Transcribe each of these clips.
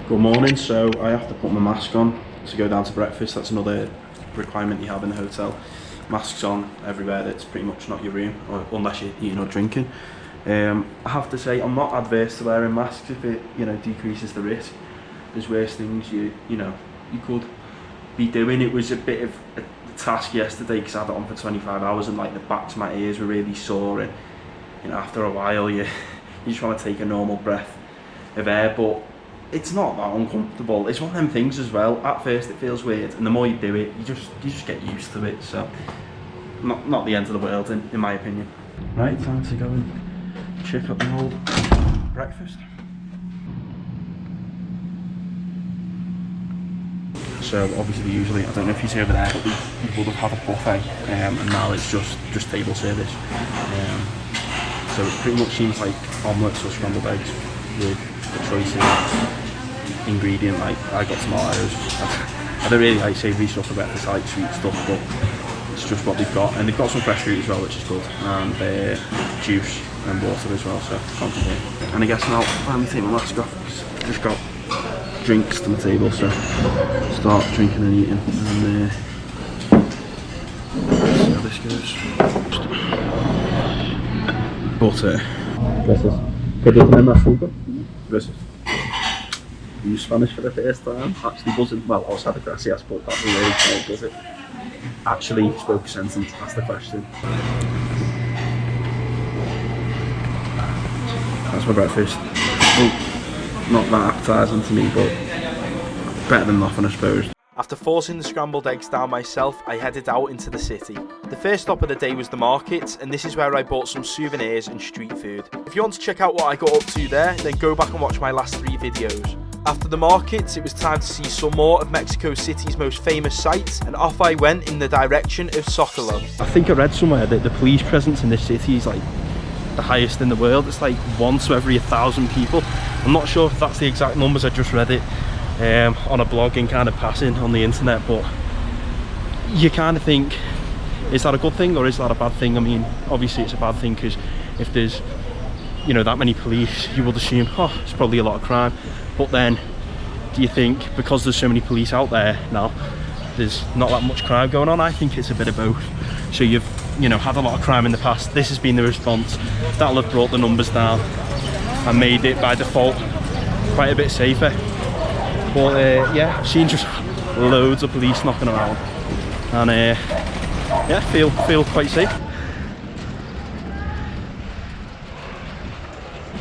Good morning. So I have to put my mask on to go down to breakfast. That's another requirement you have in the hotel. Masks on everywhere. That's pretty much not your room, or unless you're eating or drinking. I have to say I'm not adverse to wearing masks if it decreases the risk. There's worse things you could be doing. It was a bit of a task yesterday because I had it on for 25 hours and like the backs of my ears were really sore, and after a while you just want to take a normal breath of air, but it's not that uncomfortable. It's one of them things as well. At first it feels weird, and the more you do it, you just get used to it. So not the end of the world in my opinion. Right, time to go and check up the old breakfast. So obviously usually, I don't know if you see over there, but we would have had a buffet, and now it's just table service. So it pretty much seems like omelettes or scrambled eggs with the choice of ingredient. Like I got tomatoes. I don't really like savoury stuff for breakfast. I like sweet stuff, but it's just what they've got, and they've got some fresh fruit as well, which is good, and juice and water as well. So can't complain. And I guess now finally take my mask off. Just got drinks to the table, so start drinking and eating, and see how this goes. Butter. Gracias. ¿Qué tiene más azúcar? Gracias. Use Spanish for the first time. Actually wasn't, well, I was had a gracias, but that really called, does it? Actually spoke a sentence, that's the question. That's my breakfast. Oh, not that appetising to me, but better than nothing, I suppose. After forcing the scrambled eggs down myself, I headed out into the city. The first stop of the day was the market, and this is where I bought some souvenirs and street food. If you want to check out what I got up to there, then go back and watch my last 3 videos. After the markets, it was time to see some more of Mexico City's most famous sights, and off I went in the direction of Zócalo. I think I read somewhere that the police presence in this city is like the highest in the world. It's like 1 to every 1,000 people. I'm not sure if that's the exact numbers, I just read it on a blog and kind of passing on the internet, but you kind of think, is that a good thing or is that a bad thing? I mean, obviously it's a bad thing because if there's that many police, you would assume, oh, it's probably a lot of crime. But then do you think because there's so many police out there now, there's not that much crime going on? I think it's a bit of both. So you've had a lot of crime in the past, this has been the response, that'll have brought the numbers down and made it by default quite a bit safer. But yeah, I've seen just loads of police knocking around, and yeah, feel quite safe.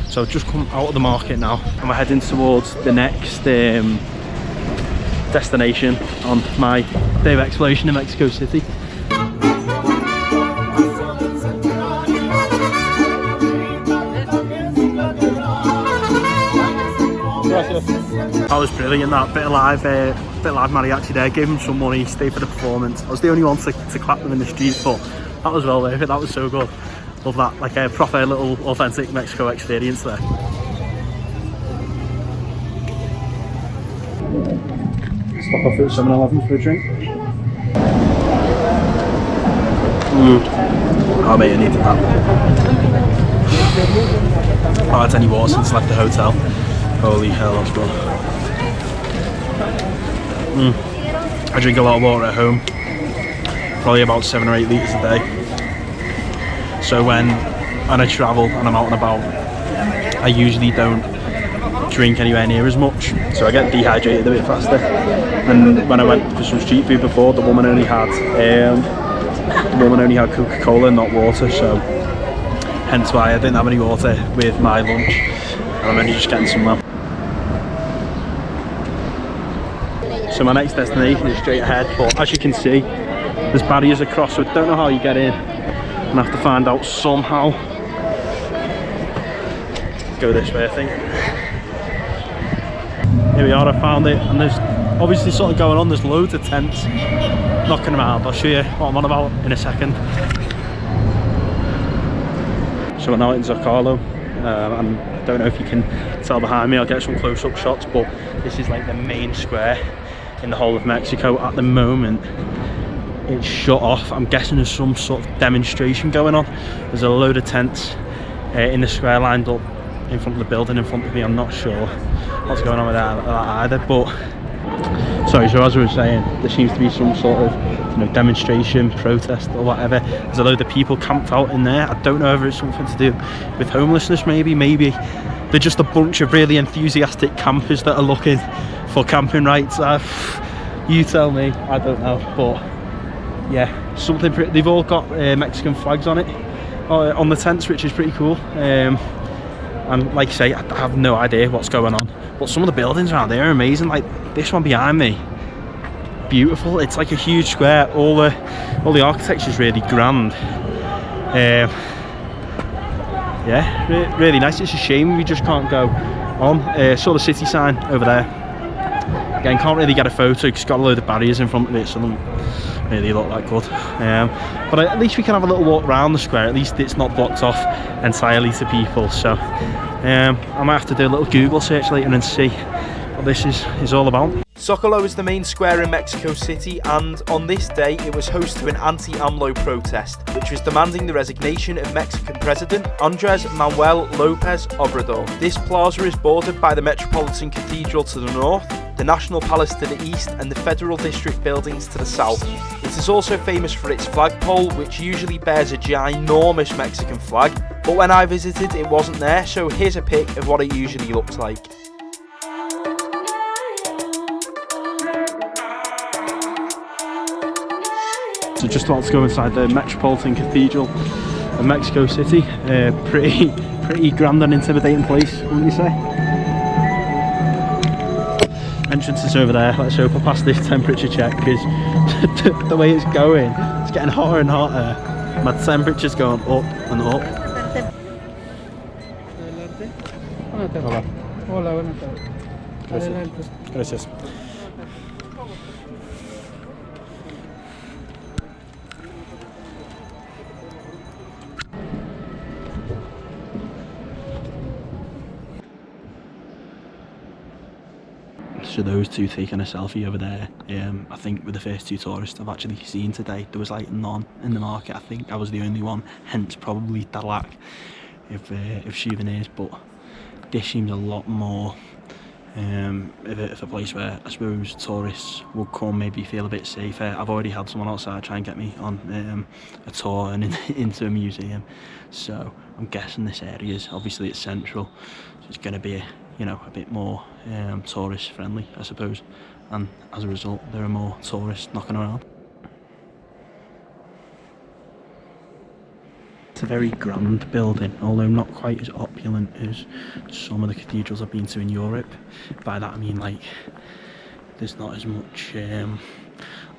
So I've just come out of the market now, and we're heading towards the next destination on my day of exploration in Mexico City. That was brilliant, that bit of live mariachi there. Gave him some money, stayed for the performance. I was the only one to clap them in the street, but that was well worth it. That was so good. Love that, like a proper little authentic Mexico experience there. Stop off at 7-Eleven for a drink. Oh mate, I needed that. I haven't had any water since I left the hotel. Holy hell, that's good. I drink a lot of water at home, probably about 7 or 8 litres a day. So when I travel and I'm out and about, I usually don't drink anywhere near as much, so I get dehydrated a bit faster. And when I went for some street food before, the woman only had Coca-Cola, not water, so hence why I didn't have any water with my lunch, and I'm only just getting some now. So my next destination is straight ahead, but as you can see, there's barriers across, so I don't know how you get in. I'm gonna have to find out somehow. Go this way, I think. Here we are, I found it, and there's obviously something going on. There's loads of tents knocking around. I'll show you what I'm on about in a second. So we're now in Zócalo, and I don't know if you can tell behind me, I'll get some close-up shots, but this is like the main square in the whole of Mexico. At the moment it's shut off. I'm guessing there's some sort of demonstration going on. There's a load of tents in the square lined up in front of the building in front of me. I'm not sure what's going on with that either, but sorry, so as I was saying, there seems to be some sort of demonstration, protest or whatever. There's a load of people camped out in there. I don't know whether it's something to do with homelessness, maybe they're just a bunch of really enthusiastic campers that are looking for camping rights. You tell me, I don't know, but yeah, something they've all got Mexican flags on it, on the tents, which is pretty cool. And like I say, I have no idea what's going on, but some of the buildings around there are amazing. Like this one behind me, beautiful. It's like a huge square. All the architecture is really grand. Yeah, really nice. It's a shame we just can't go on. Saw the city sign over there. Again, can't really get a photo because it's got a load of barriers in front of it, so it doesn't really look that good. But at least we can have a little walk around the square. At least it's not blocked off entirely to people. So I might have to do a little Google search later and see what this is all about. Zócalo is the main square in Mexico City, and on this day it was host to an anti-AMLO protest, which was demanding the resignation of Mexican President Andrés Manuel López Obrador. This plaza is bordered by the Metropolitan Cathedral to the north, the National Palace to the east, and the Federal District buildings to the south. It is also famous for its flagpole, which usually bears a ginormous Mexican flag, but when I visited it wasn't there, so here's a pic of what it usually looks like. So just about to go inside the Metropolitan Cathedral of Mexico City. Pretty grand and intimidating place, wouldn't you say? Entrance is over there. Let's hope I pass this temperature check, because the way it's going, it's getting hotter and hotter. My temperature's going up and up. Hola. Hola, buenas tardes. Adelante. Gracias. So those two taking a selfie over there, I think were the first two tourists I've actually seen today. There was like none in the market. I think I was the only one, hence probably the lack of souvenirs. But this seems a lot more of a place where I suppose tourists will come, maybe feel a bit safer. I've already had someone outside try and get me on a tour and into a museum, so I'm guessing this area is obviously it's central, so it's going to be a bit more tourist friendly, I suppose, and as a result there are more tourists knocking around. It's a very grand building, although not quite as opulent as some of the cathedrals I've been to in Europe. By that I mean like there's not as much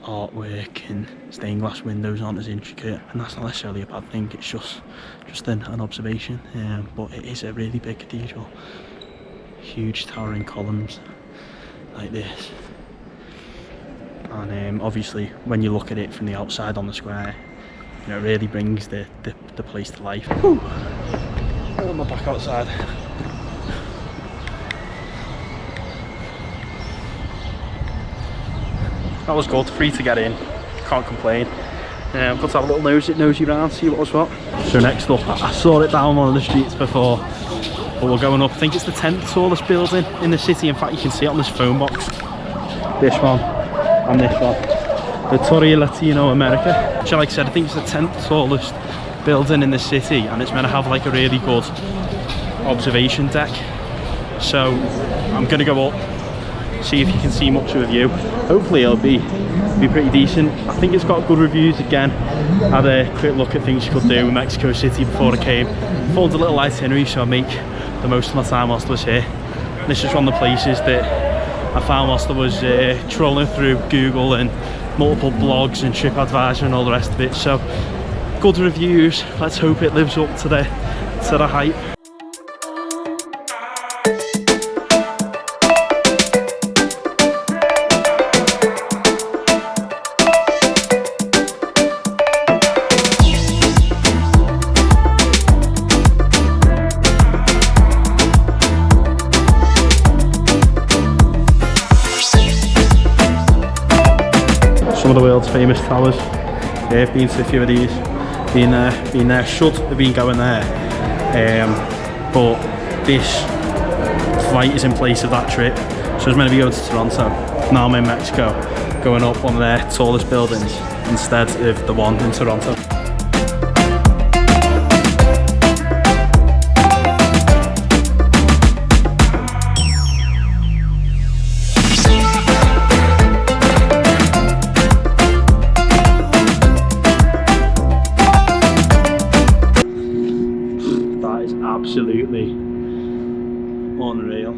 artwork, and stained glass windows aren't as intricate, and that's not necessarily a bad thing. It's just an observation, but it is a really big cathedral. Huge towering columns like this, and obviously when you look at it from the outside on the square, it really brings the place to life. Whew. I'm back outside. That was good, free to get in, can't complain. Got to have a little nosy round, see what was what. So next up, I saw it down one of the streets before, but we're going up. I think it's the 10th tallest building in the city. In fact, you can see it on this phone box. This one and this one. The Torre Latinoamericana. Which, like I said, I think it's the 10th tallest building in the city, and it's meant to have like a really good observation deck. So I'm going to go up, see if you can see much of a view. Hopefully it'll be pretty decent. I think it's got good reviews. Again, had a quick look at things you could do in Mexico City before I came. Formed a little itinerary so I make the most of my time whilst I was here. This is one of the places that I found whilst I was trolling through Google and multiple blogs and TripAdvisor and all the rest of it. So good reviews. Let's hope it lives up to the hype. Some of the world's famous towers. I've been to a few of these. Been there. Should have been going there, but this flight is in place of that trip. So I was meant to be going to Toronto. Now I'm in Mexico, going up one of their tallest buildings instead of the one in Toronto. That is absolutely unreal.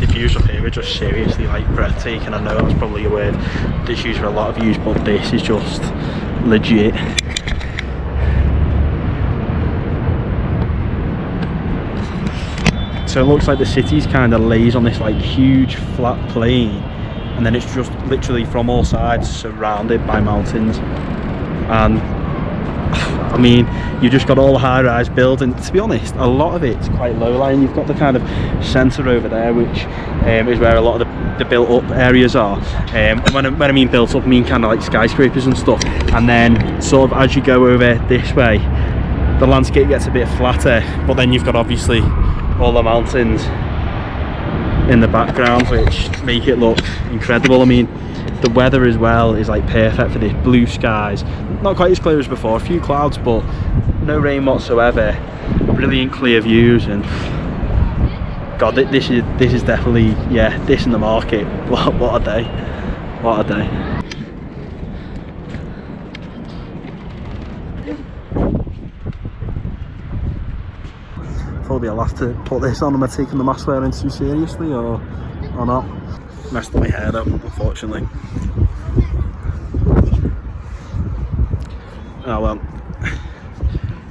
The views up here are just seriously like breathtaking. I know that's probably a word that's used for a lot of views, but this is just legit. So it looks like the city's kind of lays on this like huge flat plain, and then it's just literally from all sides surrounded by mountains. And I mean, you just got all the high-rise buildings. To be honest, a lot of it's quite low-lying. You've got the kind of centre over there, which is where a lot of the built-up areas are. And when I mean built-up, I mean kind of like skyscrapers and stuff. And then sort of as you go over this way, the landscape gets a bit flatter, but then you've got obviously all the mountains in the background, which make it look incredible. I mean, the weather as well is like perfect for this. Blue skies, not quite as clear as before, a few clouds, but no rain whatsoever. Brilliant clear views, and God, this is definitely, yeah, this in the market. What a day! What a day! Probably I'll have to put this on. Am I taking the mask wearing too seriously or not? Messed up my hair though, unfortunately. Oh well,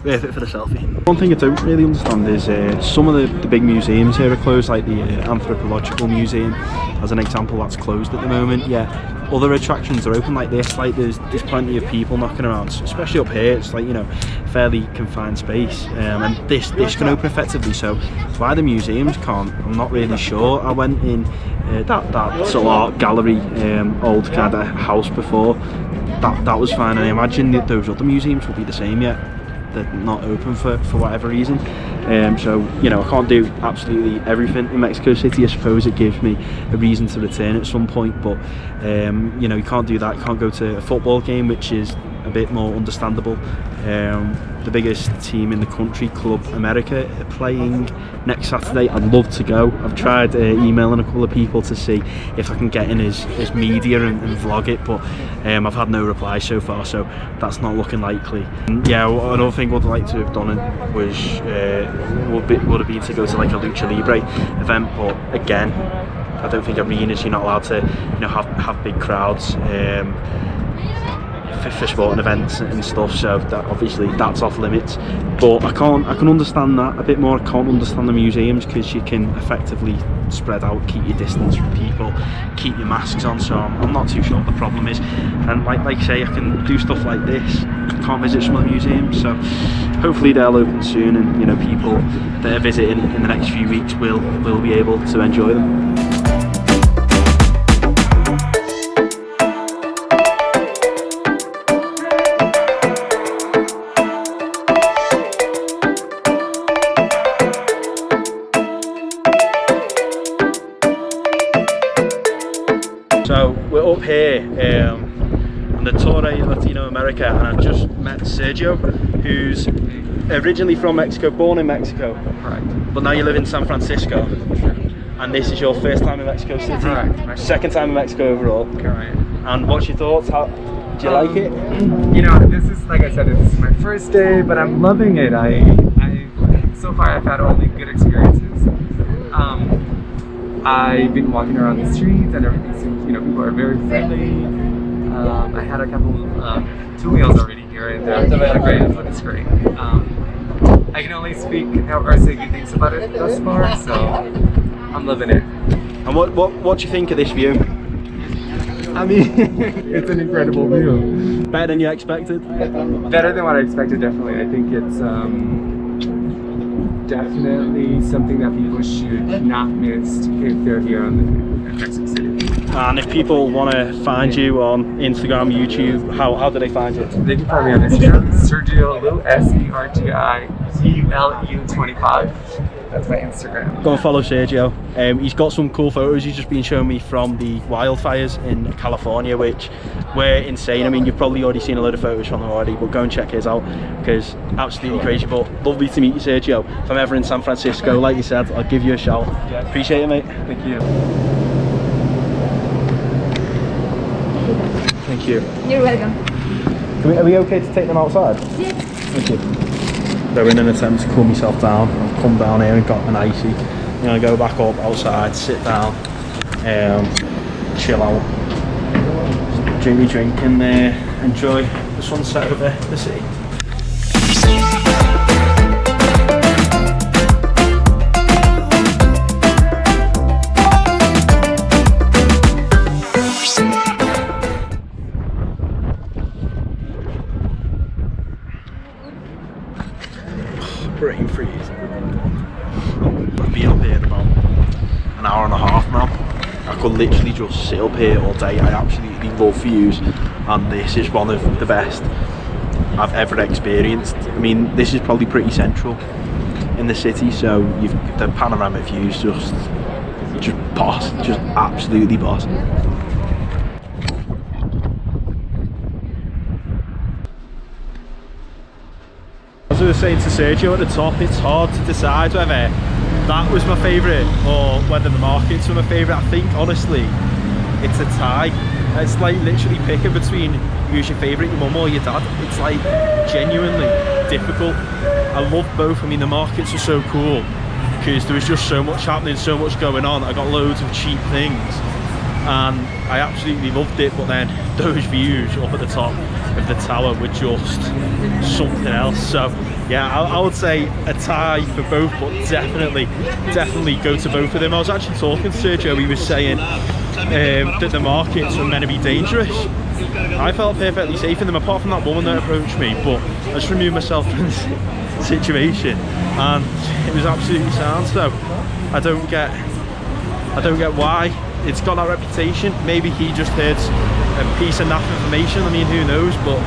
worth it for the selfie. One thing I don't really understand is some of the big museums here are closed, like the Anthropological Museum as an example, that's closed at the moment. Yeah, other attractions are open like this, like there's plenty of people knocking around, especially up here. It's like, you know, fairly confined space, and this can open effectively, so why the museums can't, I'm not really sure. I went in that sort of art gallery, old kind of house before, that was fine, and I imagine that those other museums will be the same, yet they're not open for whatever reason. So, you know, I can't do absolutely everything in Mexico City. I suppose it gives me a reason to return at some point, but you know, you can't do that. You can't go to a football game, which is a bit more understandable. The biggest team in the country, Club America, are playing next Saturday. I'd love to go. I've tried emailing a couple of people to see if I can get in as media and vlog it, but I've had no reply so far, so that's not looking likely. Yeah, another thing I'd like to have done was would have been to go to like a Lucha Libre event, but again, I don't think arenas, you're not allowed to, you know, have big crowds for sporting events and stuff, so that obviously that's off limits. But I can understand that a bit more. I can't understand the museums, because you can effectively spread out, keep your distance from people, keep your masks on, so I'm not too sure what the problem is. And like I say, I can do stuff like this, I can't visit some of the museums, so hopefully they'll open soon, and, you know, people that are visiting in the next few weeks will be able to enjoy them. So we're up here on the Torre Latinoamericana, and I've just met Sergio, who's originally from Mexico, born in Mexico. Correct. But now you live in San Francisco. And this is your first time in Mexico City? Correct. Second time in Mexico overall? Correct. And what's your thoughts? How do you like it? You know, this is, like I said, this is my first day, but I'm loving it. So far I've had only good experiences. I've been walking around the streets and everything seems, you know, people are very friendly. I had a couple, 2 meals already here, and they're great. It's great. I can only speak or say good things about it thus far, so I'm loving it. And what do you think of this view? I mean, it's an incredible view. Better than you expected? Better than what I expected, definitely. I think it's definitely something that people should not miss if they're here in Mexico City. And if people want to find you on Instagram, YouTube, how do they find you? They can find me on Instagram, Sergio Lu, SERGIELU25. That's my Instagram. Go and follow Sergio. He's got some cool photos he's just been showing me from the wildfires in California, which were insane. I mean, you've probably already seen a load of photos from them already, but go and check his out because absolutely crazy. But lovely to meet you, Sergio. If I'm ever in San Francisco, like you said, I'll give you a shout. Appreciate it, mate. Thank you. Thank you. You're welcome. Are we okay to take them outside? Yeah. Thank you. So in an attempt to cool myself down, I've come down here and got an icy. I'm gonna go back up outside, sit down, chill out, drink my drink and enjoy the sunset over the city. Brain freeze. I've been up here about an hour and a half now. I could literally just sit up here all day. I absolutely love views and this is one of the best I've ever experienced. I mean, this is probably pretty central in the city, so the panoramic views just boss, just absolutely boss. As I was saying to Sergio at the top, it's hard to decide whether that was my favourite or whether the markets were my favourite. I think honestly it's a tie. It's like literally picking between who's your favourite, your mum or your dad. It's like genuinely difficult. I love both. I mean, the markets are so cool because there was just so much happening, so much going on. I got loads of cheap things and I absolutely loved it, but then those views up at the top of the tower were just something else. So yeah, I would say a tie for both, but definitely go to both of them. I was actually talking to Sergio, he was saying that the markets were meant to be dangerous. I felt perfectly safe in them, apart from that woman that approached me, but I just removed myself from the situation and it was absolutely sound. So I don't get why it's got that reputation. Maybe he just heard a piece of naff information, I mean, who knows, but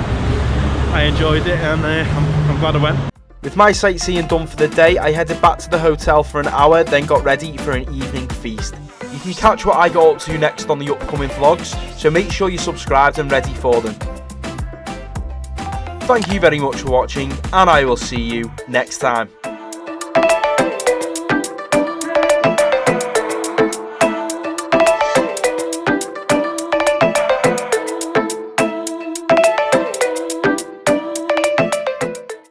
I enjoyed it and I'm glad I went. With my sightseeing done for the day, I headed back to the hotel for an hour, then got ready for an evening feast. You can catch what I got up to next on the upcoming vlogs, so make sure you're subscribed and ready for them. Thank you very much for watching, and I will see you next time.